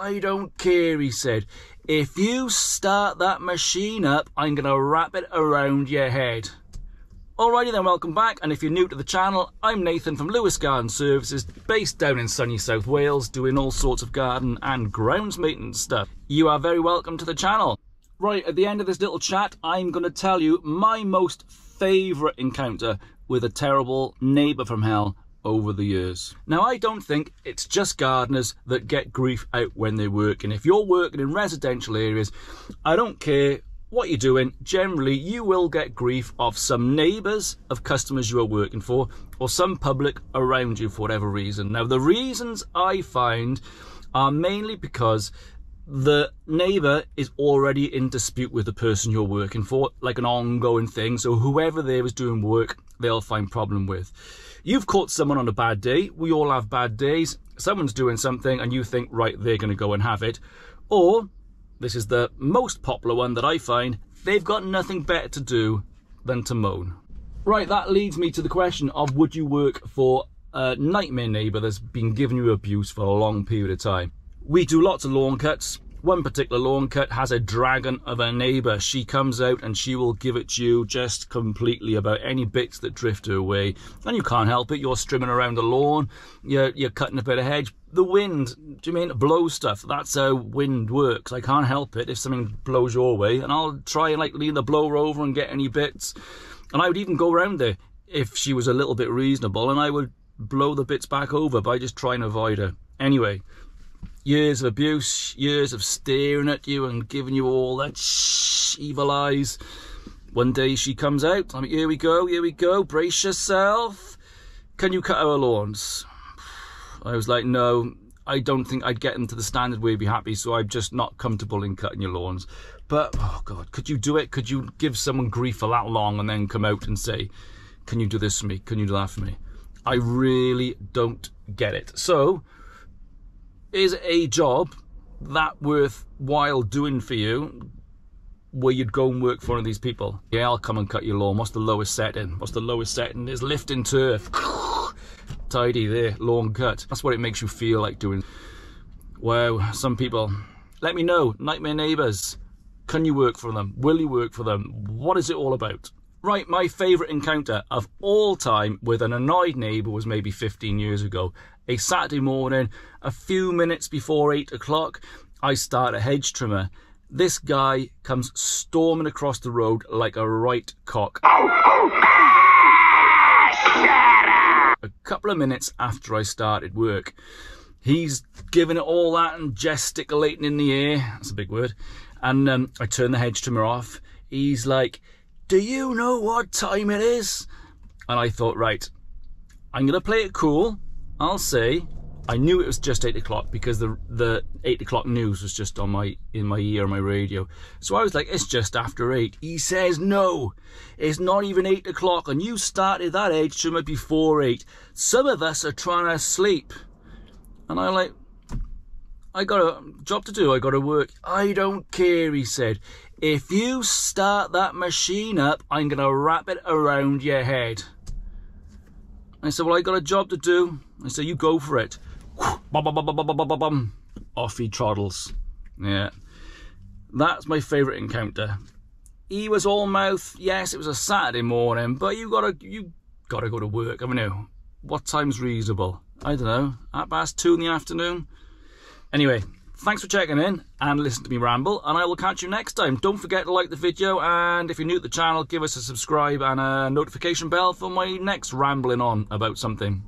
I don't care, he said. If you start that machine up, I'm going to wrap it around your head. Alrighty then, welcome back, and if you're new to the channel, I'm Nathan from Lewis Garden Services, based down in sunny South Wales, doing all sorts of garden and grounds maintenance stuff. You are very welcome to the channel. Right, at the end of this little chat, I'm going to tell you my most favourite encounter with a terrible neighbour from hell over the years. Now, I don't think it's just gardeners that get grief out when they work, and if you're working in residential areas, I don't care what you're doing, generally you will get grief of some neighbours of customers you are working for, or some public around you for whatever reason. Now, the reasons I find are mainly because the neighbour is already in dispute with the person you're working for, like an ongoing thing, so whoever there is doing work, they'll find problem with. You've caught someone on a bad day, we all have bad days, someone's doing something and you think, right, they're going to go and have it, or this is the most popular one that I find, they've got nothing better to do than to moan. Right, that leads me to the question of, would you work for a nightmare neighbour that's been giving you abuse for a long period of time? We do lots of lawn cuts. One particular lawn cut has a dragon of a neighbour. She comes out and she will give it to you just completely about any bits that drift her away. And you can't help it. You're strimming around the lawn. You're cutting a bit of hedge. The wind, do you mean blows stuff? That's how wind works. I can't help it if something blows your way. And I'll try and like lean the blower over and get any bits. And I would even go around there if she was a little bit reasonable. And I would blow the bits back over by just trying to avoid her. Anyway. Years of abuse, years of staring at you and giving you all that evil eyes. One day she comes out, I'm like, here we go, brace yourself. Can you cut our lawns? I was like, no, I don't think I'd get them to the standard where you'd be happy, so I'm just not comfortable in cutting your lawns. But, oh God, could you do it? Could you give someone grief for that long and then come out and say, can you do this for me? Can you do that for me? I really don't get it. So, is a job that worthwhile doing for you where you'd go and work for one of these people? Yeah, I'll come and cut your lawn. What's the lowest setting? What's the lowest setting? Is lifting turf. Tidy there, lawn cut. That's what it makes you feel like doing. Wow, some people. Let me know, nightmare neighbours. Can you work for them? Will you work for them? What is it all about? Right, my favourite encounter of all time with an annoyed neighbour was maybe 15 years ago. A Saturday morning, a few minutes before 8 o'clock, I start a hedge trimmer. This guy comes storming across the road like a right cock. A couple of minutes after I started work, he's giving it all that and gesticulating in the air. That's a big word. And I turn the hedge trimmer off. He's like, do you know what time it is? And I thought, right, I'm going to play it cool. I'll say, I knew it was just 8 o'clock because the 8 o'clock news was just on in my ear on my radio. So I was like, it's just after 8. He says, no, it's not even 8 o'clock and you started that hedge trimmer before 8. Some of us are trying to sleep. And I'm like, I got a job to do, I got to work. I don't care, he said. If you start that machine up, I'm going to wrap it around your head. I said, well, I got a job to do. I said, you go for it. Off he troddles. Yeah. That's my favourite encounter. He was all mouth. Yes, it was a Saturday morning, but you gotta go to work, haven't you? What time's reasonable? I don't know. 2:30 in the afternoon? Anyway, thanks for checking in and listening to me ramble, and I will catch you next time. Don't forget to like the video, and if you're new to the channel, give us a subscribe and a notification bell for my next rambling on about something.